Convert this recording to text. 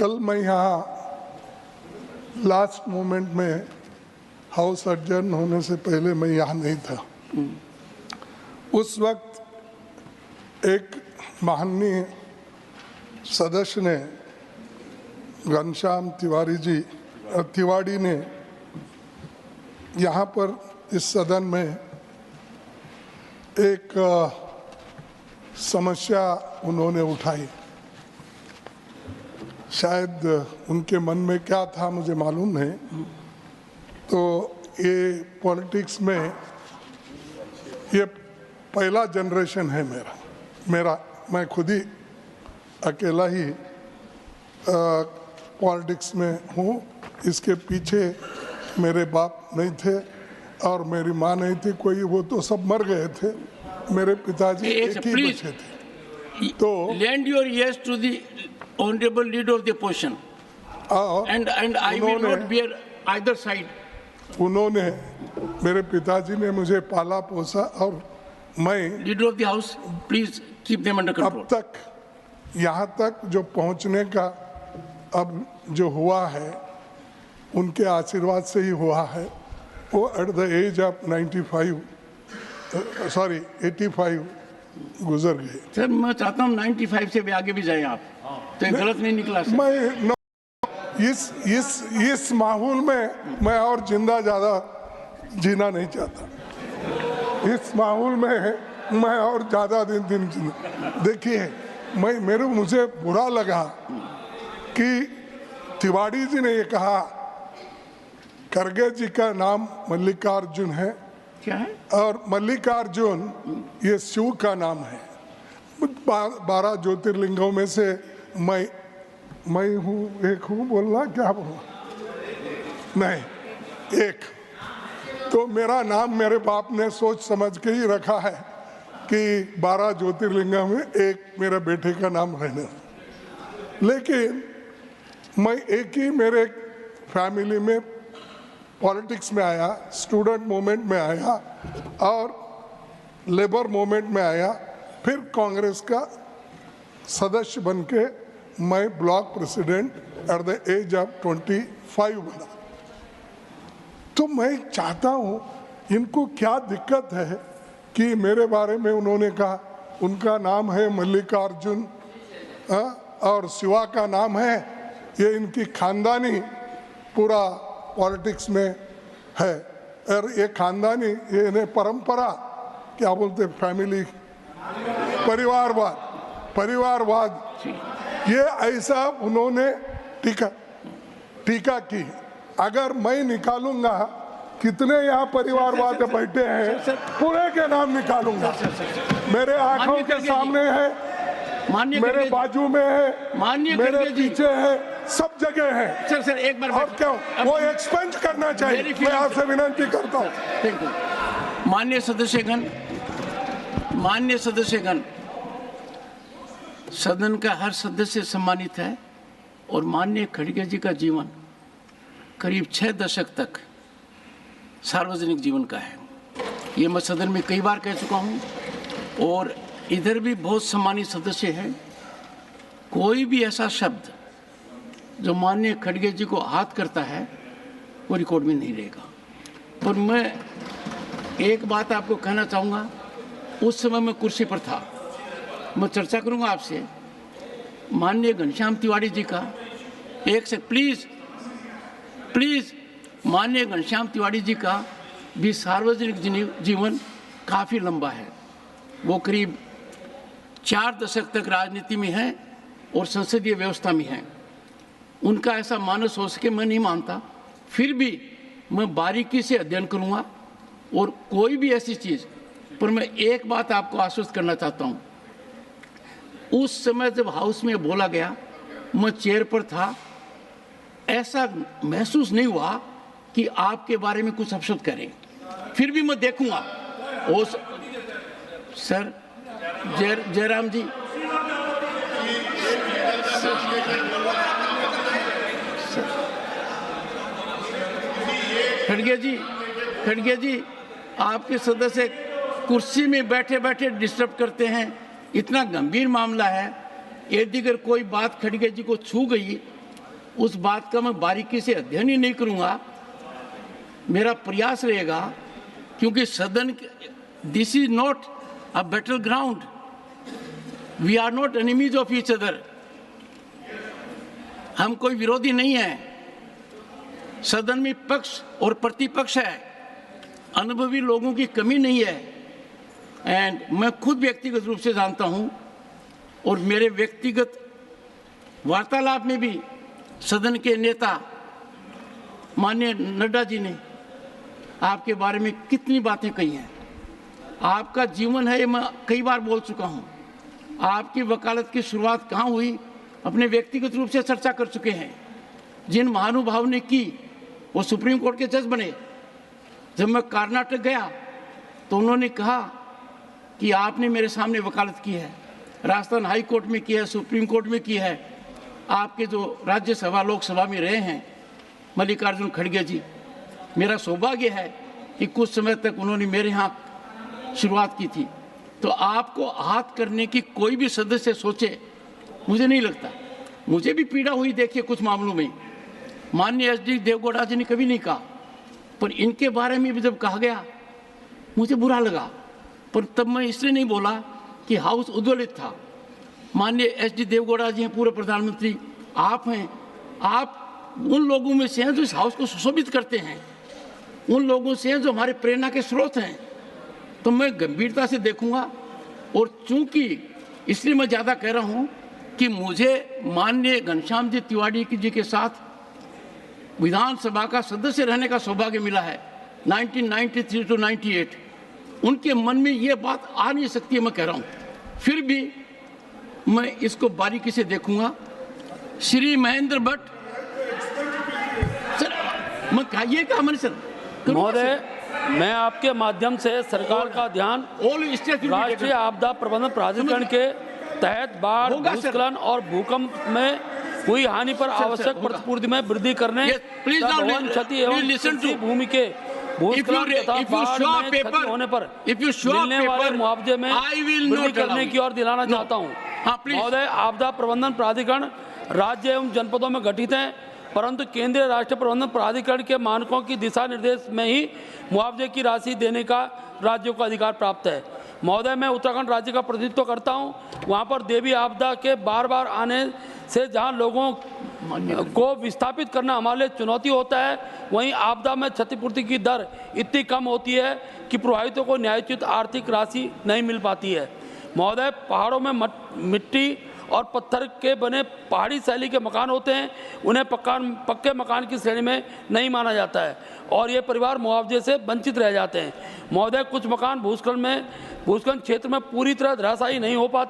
कल मैं यहाँ लास्ट मोमेंट में हाउस एडजर्न होने से पहले मैं यहाँ नहीं था। उस वक्त एक माननीय सदस्य ने, घनश्याम तिवाड़ी ने यहाँ पर इस सदन में एक समस्या उन्होंने उठाई। शायद उनके मन में क्या था मुझे मालूम नहीं। तो ये पॉलिटिक्स में ये पहला जनरेशन है मेरा मैं खुद ही अकेला ही पॉलिटिक्स में हूँ। इसके पीछे मेरे बाप नहीं थे और मेरी माँ नहीं थी कोई, वो तो सब मर गए थे। मेरे पिताजी एक ही बचे थे। तो lend your ears to the honorable leader of the opposition, and I will not bear either side. उन्होंने, मेरे पिताजी ने मुझे पाला पोसा और मैं leader of the house, please keep them under control. अब तक यहाँ तक जो पहुँचने का अब जो हुआ है उनके आशीर्वाद से ही हुआ है। वो एट द एज ऑफ 85 गुजर गए। सर मैं चाहता हूँ 95 से भी आगे भी जाए आप, तो गलत नहीं निकला सर। मैं इस माहौल में मैं और जिंदा ज़्यादा जीना नहीं चाहता। इस माहौल में मैं और ज़्यादा दिन देखिए, मुझे बुरा लगा कि तिवाड़ी जी ने ये कहा खड़गे जी का नाम मल्लिकार्जुन है। क्या है? और मल्लिकार्जुन ये शिव का नाम है। 12 ज्योतिर्लिंगों में से मैं हूँ, एक हूँ बोलना, क्या बोलना, नहीं एक। तो मेरा नाम मेरे बाप ने सोच समझ के ही रखा है कि 12 ज्योतिर्लिंगों में एक मेरे बेटे का नाम रहने। लेकिन मैं एक ही मेरे फैमिली में पॉलिटिक्स में आया, स्टूडेंट मूवमेंट में आया और लेबर मूवमेंट में आया, फिर कांग्रेस का सदस्य बनके मैं block president at the age of 25 बना। तो मैं चाहता हूँ, इनको क्या दिक्कत है कि मेरे बारे में उन्होंने कहा उनका नाम है मल्लिकार्जुन और शिवा का नाम है, ये इनकी खानदानी पूरा पॉलिटिक्स में है। और ये खानदानी, ये इन्हें परंपरा क्या बोलते, फैमिली परिवारवाद ये ऐसा उन्होंने टीका की। अगर मैं निकालूंगा कितने यहाँ परिवारवाद बैठे हैं, पूरे के नाम निकालूंगा। मेरे आंखों के सामने है, मेरे बाजू में है, मेरे पीछे है, सब जगह है। सर एक बार और क्यों वो एक्सपेंड करना चाहिए, मैं आपसे विनती करता हूँ। माननीय सदस्यगण, सदन का हर सदस्य सम्मानित है और माननीय खड़गे जी का जीवन करीब 6 दशक तक सार्वजनिक जीवन का है। ये मैं सदन में कई बार कह चुका हूँ और इधर भी बहुत सम्मानित सदस्य हैं। कोई भी ऐसा शब्द जो माननीय खड़गे जी को आहत करता है वो रिकॉर्ड में नहीं रहेगा। और मैं एक बात आपको कहना चाहूँगा, उस समय मैं कुर्सी पर था, मैं चर्चा करूँगा आपसे माननीय घनश्याम तिवाड़ी जी का। एक से प्लीज़ माननीय घनश्याम तिवाड़ी जी का भी सार्वजनिक जीवन काफ़ी लंबा है। वो करीब 4 दशक तक राजनीति में हैं और संसदीय व्यवस्था में हैं। उनका ऐसा मानस हो सके मैं नहीं मानता, फिर भी मैं बारीकी से अध्ययन करूँगा और कोई भी ऐसी चीज़ पर मैं एक बात आपको आश्वस्त करना चाहता हूँ। उस समय जब हाउस में बोला गया, मैं चेयर पर था, ऐसा महसूस नहीं हुआ कि आपके बारे में कुछ अपशब्द करें। फिर भी मैं देखूंगा। ओ सर, जयराम जी, खड़गे जी, आपके सदस्य कुर्सी में बैठे बैठे डिस्टर्ब करते हैं। इतना गंभीर मामला है, यदि अगर कोई बात खड़गे जी को छू गई उस बात का मैं बारीकी से अध्ययन ही नहीं करूंगा। मेरा प्रयास रहेगा, क्योंकि सदन, this is not a battleground, we are not enemies of each other. हम कोई विरोधी नहीं है। सदन में पक्ष और प्रतिपक्ष है, अनुभवी लोगों की कमी नहीं है। एंड मैं खुद व्यक्तिगत रूप से जानता हूं, और मेरे व्यक्तिगत वार्तालाप में भी सदन के नेता माननीय नड्डा जी ने आपके बारे में कितनी बातें कही हैं। आपका जीवन है, ये मैं कई बार बोल चुका हूं। आपकी वकालत की शुरुआत कहाँ हुई, अपने व्यक्तिगत रूप से चर्चा कर चुके हैं। जिन महानुभाव ने की, वो सुप्रीम कोर्ट के जज बने। जब मैं कर्नाटक गया तो उन्होंने कहा कि आपने मेरे सामने वकालत की है, राजस्थान हाई कोर्ट में की है, सुप्रीम कोर्ट में की है। आपके जो राज्यसभा लोकसभा में रहे हैं मल्लिकार्जुन खड़गे जी, मेरा सौभाग्य है कि कुछ समय तक उन्होंने मेरे यहाँ शुरुआत की थी। तो आपको आहत करने की कोई भी सदस्य सोचे, मुझे नहीं लगता। मुझे भी पीड़ा हुई देखिए कुछ मामलों में। माननीय एच.डी. देवगौड़ा जी ने कभी नहीं कहा, पर इनके बारे में भी जब कहा गया मुझे बुरा लगा। पर तब मैं इसलिए नहीं बोला कि हाउस उद्वेलित था। माननीय एच.डी. देवगौड़ा जी हैं, पूर्व प्रधानमंत्री, आप हैं, आप उन लोगों में से हैं जो इस हाउस को सुशोभित करते हैं, उन लोगों से हैं जो हमारे प्रेरणा के स्रोत हैं। तो मैं गंभीरता से देखूंगा। और चूंकि इसलिए मैं ज़्यादा कह रहा हूं कि मुझे माननीय घनश्याम जी तिवारी जी के साथ विधानसभा का सदस्य रहने का सौभाग्य मिला है 1993 to 98। उनके मन में ये बात आ नहीं सकती है, मैं कह रहा हूं। फिर भी मैं इसको बारीकी से देखूंगा। श्री महेंद्र भट्ट सर, मैं ये कहा मैंने सर। महोदय, मैं आपके माध्यम से सरकार का ध्यान राष्ट्रीय आपदा प्रबंधन प्राधिकरण के तहत बाढ़, भूस्खलन और भूकंप में हुई हानि पर आवश्यक प्रतिपूर्ति में वृद्धि करने, भवन क्षति एवं कृषि भूमि के भूस्खलन तथा बाढ़ में क्षति होने पर मिलने वाले मुआवजे में वृद्धि करने की ओर दिलाना चाहता हूँ। महोदय, आपदा प्रबंधन प्राधिकरण राज्य एवं जनपदों में गठित है, परंतु केंद्रीय राष्ट्रीय प्रबंधन प्राधिकरण के मानकों की दिशा निर्देश में ही मुआवजे की राशि देने का राज्यों को अधिकार प्राप्त है। महोदय, मैं उत्तराखंड राज्य का प्रतिनिधित्व करता हूं। वहां पर देवी आपदा के बार बार आने से जहां लोगों को विस्थापित करना हमारे लिए चुनौती होता है, वहीं आपदा में क्षतिपूर्ति की दर इतनी कम होती है कि प्रभावितों को न्यायोचित आर्थिक राशि नहीं मिल पाती है। महोदय, पहाड़ों में मिट्टी और पत्थर के बने पहाड़ी शैली के मकान होते हैं, उन्हें पक्के मकान की श्रेणी में नहीं माना जाता है और ये परिवार मुआवजे से वंचित रह जाते हैं। महोदय, कुछ मकान भूस्खलन क्षेत्र में पूरी तरह धराशायी नहीं हो पाते।